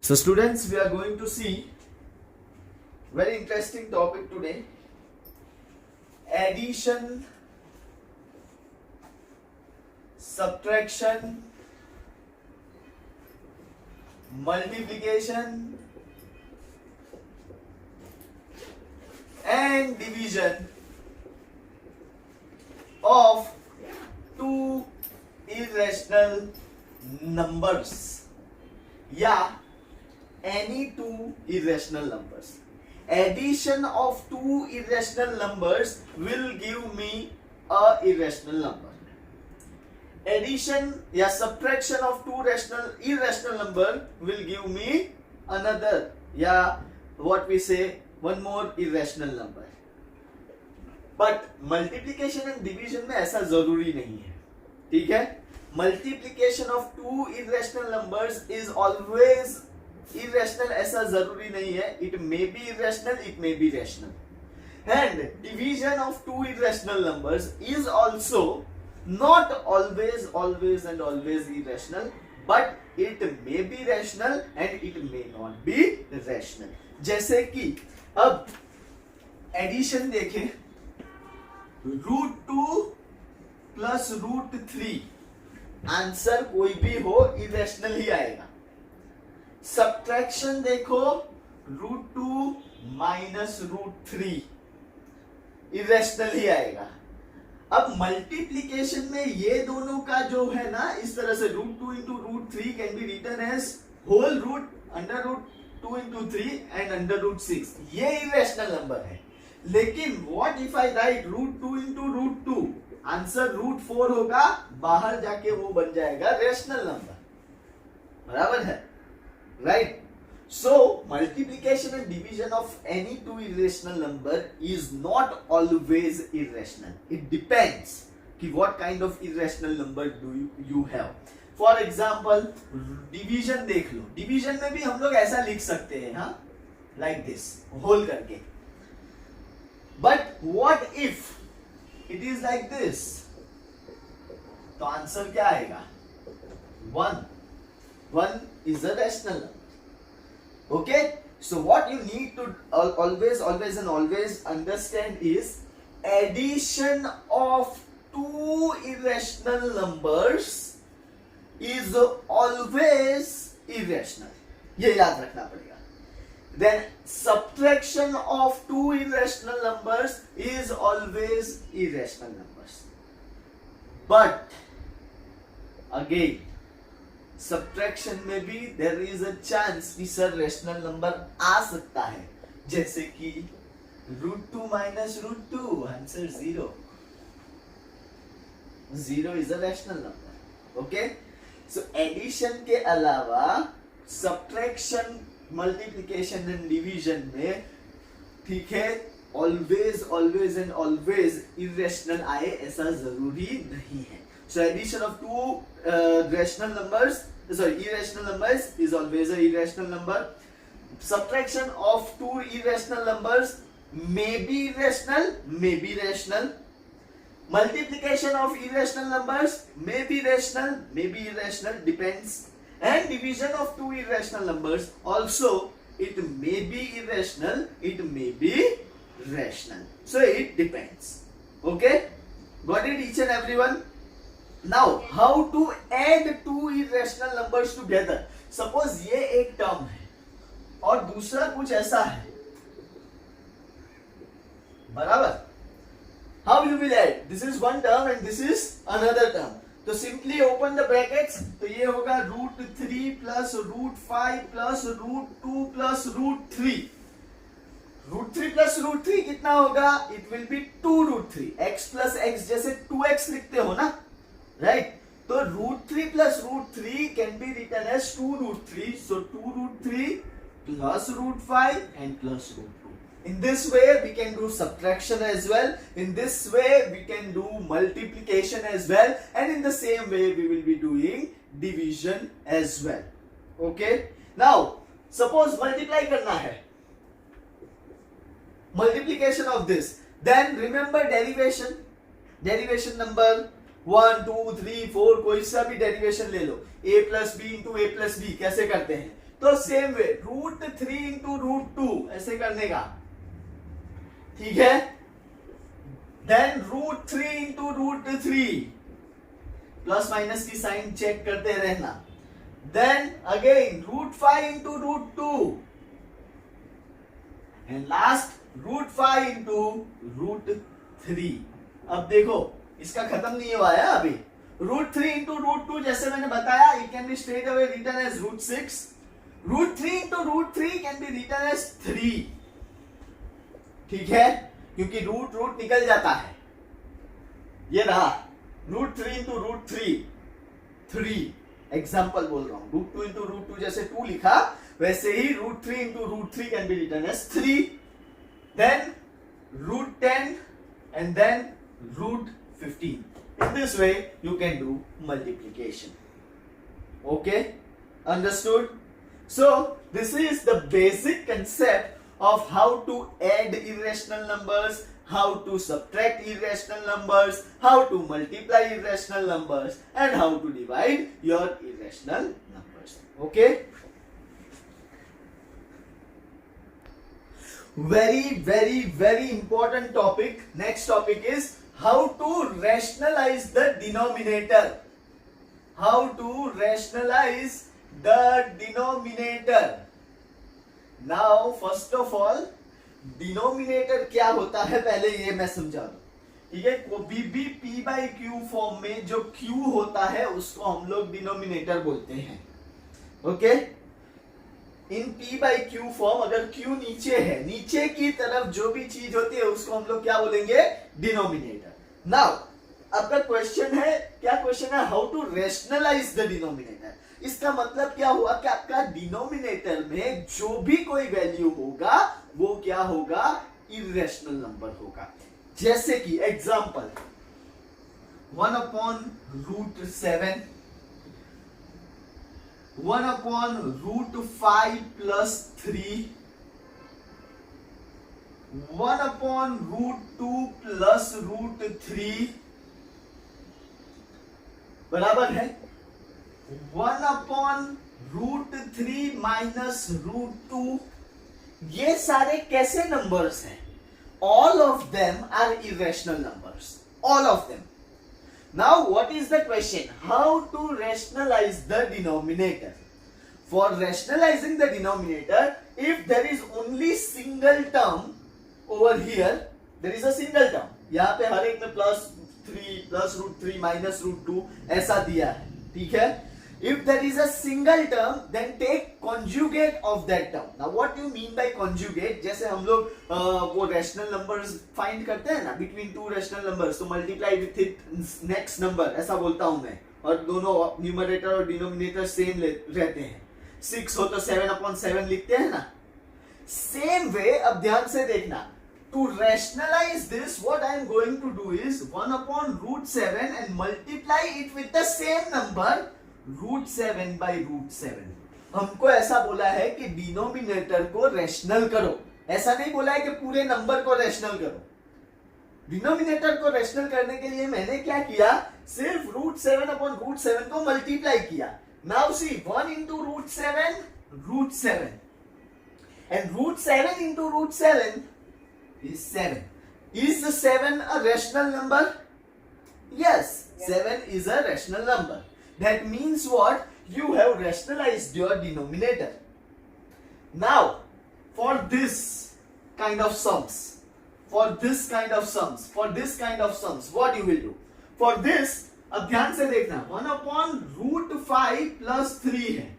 So students, we are going to see very interesting topic today. Addition, subtraction, multiplication and division of two irrational numbers या any two irrational numbers. Addition of two irrational numbers will give me a irrational number. Addition या subtraction of two irrational number will give me another या what we say one more irrational number. But multiplication and division में ऐसा जरूरी नहीं है, ठीक है? Multiplication of two irrational numbers is always irrational, ऐसा जरूरी नहीं है. It may be irrational, it may be rational. And division of two irrational numbers is also not always irrational, but it may be rational and it may not be rational. जैसे कि अब addition देखें, √2 plus √3, answer कोई भी हो irrational ही आएगा. Subtraction देखो, √2 minus √3 irrational ही आएगा. अब मल्टीप्लीकेशन में ये दोनों का जो है ना, इस तरह से √2 into √3 can be written as whole root under √2 into 3 and under √6. ये इरेशनल नंबर है. लेकिन what if I write √2 into √2, answer √4 होगा, बाहर जाके वो बन जाएगा रेशनल नंबर. बराबर है, right? So multiplication and division of any two irrational number is not always irrational. It depends कि what kind of irrational number do you have. For example, division देख लो. division में भी हम लोग ऐसा लिख सकते हैं, हाँ, like this, whole करके. But what if it is like this? तो आंसर क्या आएगा? 1. 1 is a rational number. Okay, so what you need to always understand is addition of two irrational numbers is always irrational. ये याद रखना पड़ेगा. Then subtraction of two irrational numbers is always irrational numbers. But again, subtraction में भी there is a chance कि sir rational number आ सकता है, जैसे कि √2 minus √2, answer 0. 0 is a rational number. Okay, so addition के अलावा सब्ट्रैक्शन, मल्टीप्लिकेशन एंड डिवीजन में, ठीक है, ऑलवेज एंड ऑलवेज इरेशनल आए ऐसा जरूरी नहीं है. So addition of two irrational numbers is always an irrational number. Subtraction of two irrational numbers may be irrational, may be rational. Multiplication of irrational numbers may be rational, may be irrational, depends. And division of two irrational numbers also, it may be irrational, it may be rational. So it depends. Okay? Got it, each and everyone? Now, how to add two irrational numbers together? Suppose ये एक term है और दूसरा कुछ ऐसा है, बराबर? How you will add? This is one term and this is another term. तो simply open the brackets. तो ये होगा √3 plus √5 plus √2 plus √3. √3 plus √3 कितना होगा? It will be 2√3. x plus x जैसे 2x लिखते हो ना, right? तो √3 plus √3 can be written as 2√3. So 2√3 plus √5 and plus √2. In this way we can do subtraction as well. In this way we can do multiplication as well. And in the same way we will be doing division as well. Okay? Now suppose multiply करना है. Multiplication of this. Then remember derivation. Derivation number 1, 2, 3, 4 कोई सा भी derivation ले लो. a plus b into a plus b कैसे करते हैं? तो सेम वे √3 इंटू √2 ऐसे करने का, ठीक है। देन √3 इंटू √3, प्लस माइनस की साइन चेक करते रहना। Then again √5 into √2 and last √5 into √3। अब देखो इसका खत्म नहीं हुआ है अभी। √3 इंटू √2 जैसे मैंने बताया, it can be straight away written as √6। √3 into √3 can be written as 3, ठीक है, क्योंकि रूट निकल जाता है। ये रहा √3 इंटू √3, 3 एग्जाम्पल बोल रहा हूं। √2 इंटू √2 जैसे 2 लिखा, वैसे ही √3 into √3 can be written as 3, then √10 and then √15. In this way you can do multiplication. Okay, understood? So this is the basic concept of how to add irrational numbers, how to subtract irrational numbers, how to multiply irrational numbers, and how to divide your irrational numbers. Okay, very important topic. Next topic is how to rationalize the denominator. How to rationalize the denominator. Now first of all, denominator क्या होता है पहले ये मैं समझा दूं, ठीक है। कोई भी p by q फॉर्म में जो q होता है उसको हम लोग डिनोमिनेटर बोलते हैं। Okay, in p by q form अगर q नीचे है, नीचे की तरफ जो भी चीज होती है उसको हम लोग क्या बोलेंगे, डिनोमिनेटर। नाउ आपका क्वेश्चन है, क्या क्वेश्चन है, how to rationalise the denominator. इसका मतलब क्या हुआ कि आपका डिनोमिनेटर में जो भी कोई वैल्यू होगा वो क्या होगा, इरेशनल नंबर होगा। जैसे कि एग्जांपल 1/√7, 1/√5 plus 3, 1/√2 plus √3 बराबर है 1/√3 minus √2। ये सारे कैसे नंबर्स हैं? All of them are irrational numbers. All of them. Now what is the question? How to rationalize the denominator? For rationalizing the denominator, if there is only single term over here, there is a single term. यहाँ पे हर एक में +3 plus √3 minus √2 ऐसा दिया है, ठीक है। If there is a single term, then take conjugate of that term. Now what you mean by conjugate? जैसे हम लोग वो rational numbers find करते हैं ना, between two rational numbers, तो multiply with it next number, ऐसा बोलता हूं मैं, और दोनों numerator और denominator same रहते हैं। 6 हो तो 7/7 लिखते हैं ना, same way। अब ध्यान से देखना, to rationalize this, what I am going to do is 1/√7 and multiply it with the same number √7 by √7। हमको ऐसा बोला है कि डिनोमिनेटर को रैशनल करो, ऐसा नहीं बोला है कि पूरे नंबर को रैशनल करो। डिनोमिनेटर को रैशनल करने के लिए मैंने क्या किया, सिर्फ √7/√7 को मल्टीप्लाई किया। Now see 1 into √7, √7, and √7 into √7 is 7. Is the 7 a rational number? Yes, 7 is a rational number. That means what? You have rationalized your denominator. Now, for this kind of sums, what you will do? For this, अब ध्यान से देखना, 1/√5 plus 3 है,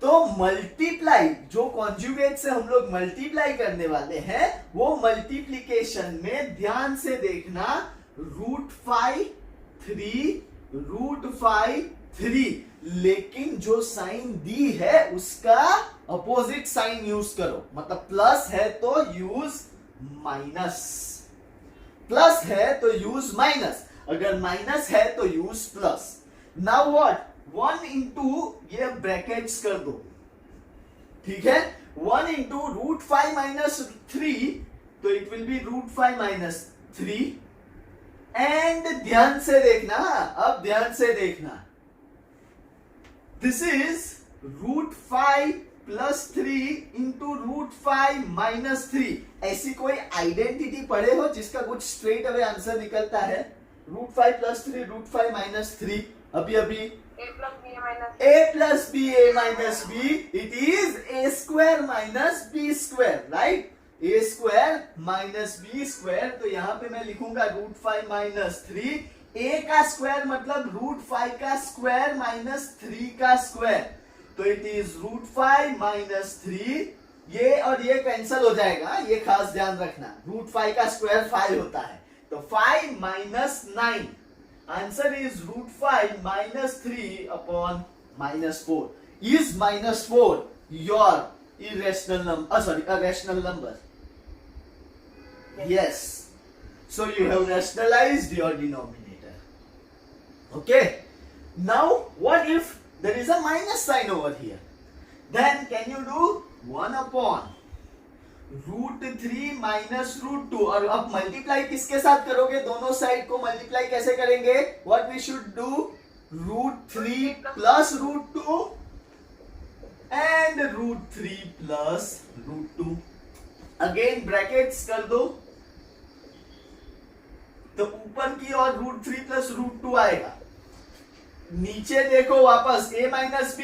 तो multiply, जो conjugate से हम लोग मल्टीप्लाई करने वाले हैं, वो मल्टीप्लीकेशन में ध्यान से देखना, √5 3, लेकिन जो साइन दी है उसका अपोजिट साइन यूज करो। मतलब प्लस है तो यूज माइनस, प्लस है तो यूज माइनस, अगर माइनस है तो use plus. Now what, 1 into ये ब्रैकेट्स कर दो, ठीक है। 1 into √5 minus 3, तो it will be √5 minus 3। And ध्यान से देखना, अब ध्यान से देखना, this is √5 plus 3 into √5 minus 3। ऐसी कोई आइडेंटिटी पढ़े हो जिसका कुछ स्ट्रेट अवे आंसर निकलता है? √5 प्लस 3 √5 माइनस 3, अभी अभी a plus b a minus b, it is a square minus b square, right? a square minus b square, तो यहाँ पे मैं लिखूंगा √5 माइनस 3, a का स्क्वायर मतलब √5 का स्क्वायर माइनस 3 का स्क्वायर, तो इट इज √5 माइनस 3। ये और ये कैंसिल हो जाएगा, ये खास ध्यान रखना, √5 का स्क्वायर 5 होता है, तो 5 minus 9, answer is √5 minus 3 upon minus 4। Is minus 4 your irrational number, a rational number? Yes. So you have rationalized your denominator. Okay. Now what if there is a minus sign over here? Then can you do 1 upon √3 minus √2, और अब multiply किसके साथ करोगे? दोनों side को multiply कैसे करेंगे? What we should do? √3 plus √2 and √3 plus √2, again brackets कर दो, तो ऊपर की ओर √3 प्लस √2 आएगा, नीचे देखो वापस a minus b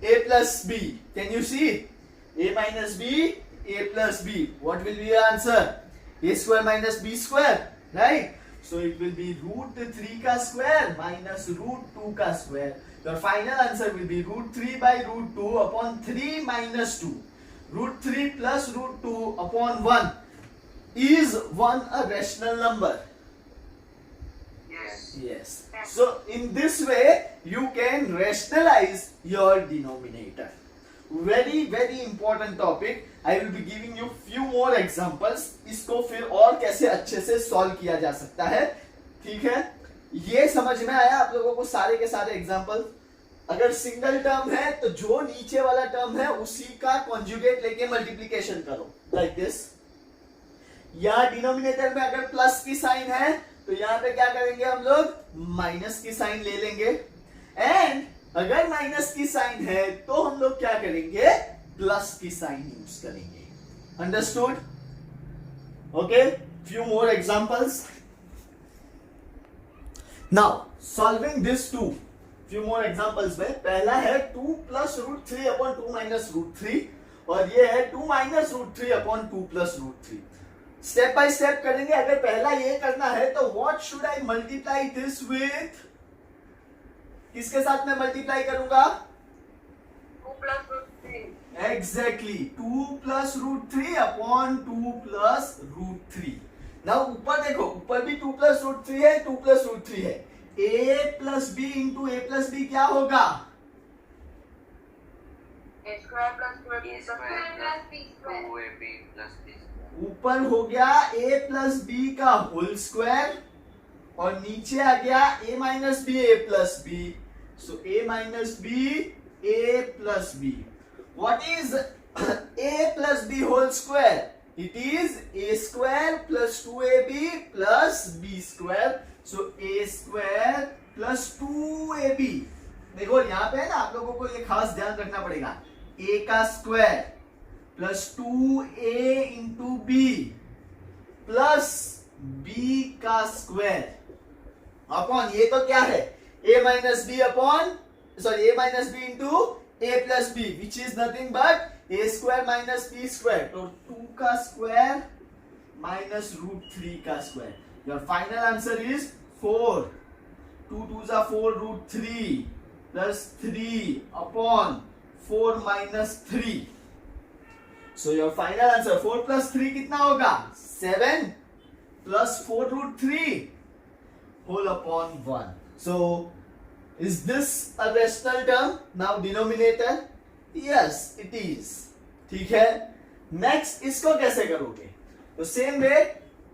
a plus b, can you see? a minus b a plus b, what will be your answer? a square minus b square, right? So it will be √3 का square minus √2 का square. Your final answer will be √3 by √2 upon 3 minus 2. √3 plus √2 upon 1. Is 1 a rational number? Yes. Yes. So in this way you can rationalize your denominator. Very very important topic. I will be giving you few more examples. इसको फिर और कैसे अच्छे से solve किया जा सकता है, ठीक है? ये समझ में आया आप लोगों को सारे के सारे एग्जाम्पल? अगर सिंगल टर्म है तो जो नीचे वाला टर्म है उसी का कॉन्जुगेट लेके मल्टीप्लीकेशन करो, लाइक दिस। यहाँ डिनोमिनेटर में अगर प्लस की साइन है तो यहाँ पे क्या करेंगे हम लोग? माइनस की साइन ले लेंगे, एंड अगर माइनस की साइन है तो हम लोग क्या करेंगे? प्लस की साइन यूज करेंगे। Understood? Okay, few more examples. Now solving this too, few more examples में पहला है 2 प्लस √3 अपॉन 2 माइनस √3, और ये है 2 minus √3 upon 2 plus √3। Step by step करेंगे। अगर पहला ये करना है तो what should I multiply this with? किसके साथ मैं मल्टीप्लाई करूंगा? 2 plus √3. Exactly 2 plus √3 upon 2 plus √3। Now ऊपर देखो, ऊपर भी 2 प्लस √3 है, 2 प्लस √3 है। a plus b into a plus b क्या होगा? A square plus 2ab plus b square. 2ab plus b square. ऊपर हो गया a प्लस बी का होल स्क्वायर, और नीचे आ गया a minus b a plus b. So a minus b a plus b. What is a plus b whole square? It is a square plus 2ab plus b square. So a square plus 2ab। देखो यहाँ पे है ना, आप लोगों को ये खास ध्यान रखना पड़ेगा, a का square plus 2a into b plus b का स्क्वायर अपॉन, ये तो क्या है? a minus b upon, sorry a minus b into a plus b, which is nothing but a square minus b square. तो 2 का square minus √3 का square. Your final answer is 4। 2 2s are 4 √3 plus 3 upon 4 minus 3। So your final answer 4 plus 3 कितना होगा? 7 plus 4 √3 whole upon 1. So is this a rational term? Now denominator? Yes, it is. ठीक है, next इसको कैसे करोगे? तो same way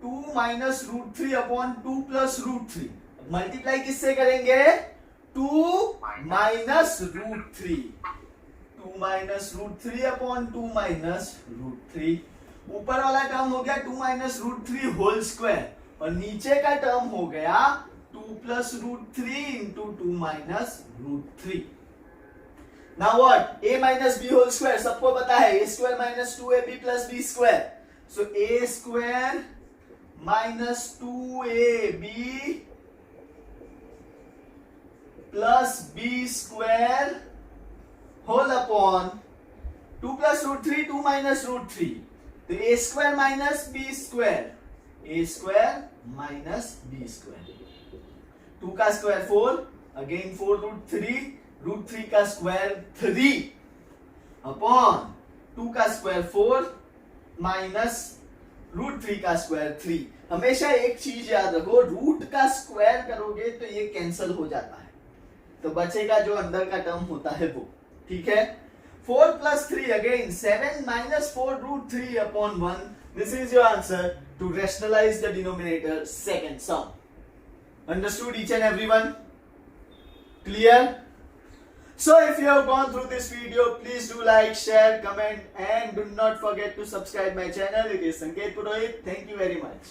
2 minus √3 upon 2 plus √3, multiply किससे करेंगे? 2 माइनस √3, 2 माइनस √3 अपॉन 2 माइनस √3। ऊपर वाला टर्म हो गया 2 माइनस √3 होल स्क्वायर, और नीचे का टर्म हो गया 2 plus √3 into 2 minus √3। Now what? A minus b whole square. सबको पता है a square minus 2ab plus b square. So a square minus 2ab plus b square whole upon 2 plus root 3, 2 minus root 3. तो a square minus b square. A square minus b square. 2 का square 4, again 4 root 3 का square 3 upon 2 का square 4 minus root 3 का square 3. हमेशा एक चीज याद रखो, रूट का स्क्वायर करोगे तो ये कैंसिल हो जाता है, तो बचेगा जो अंदर का टर्म होता है वो. ठीक है. 4 plus 3 again 7 minus 4 root 3 upon 1. This is your answer to rationalize the denominator second sum. Understood each and everyone? Clear? So if you have gone through this video, please do like, share, comment and do not forget to subscribe my channel. It is Sanket Purohit. Thank you very much.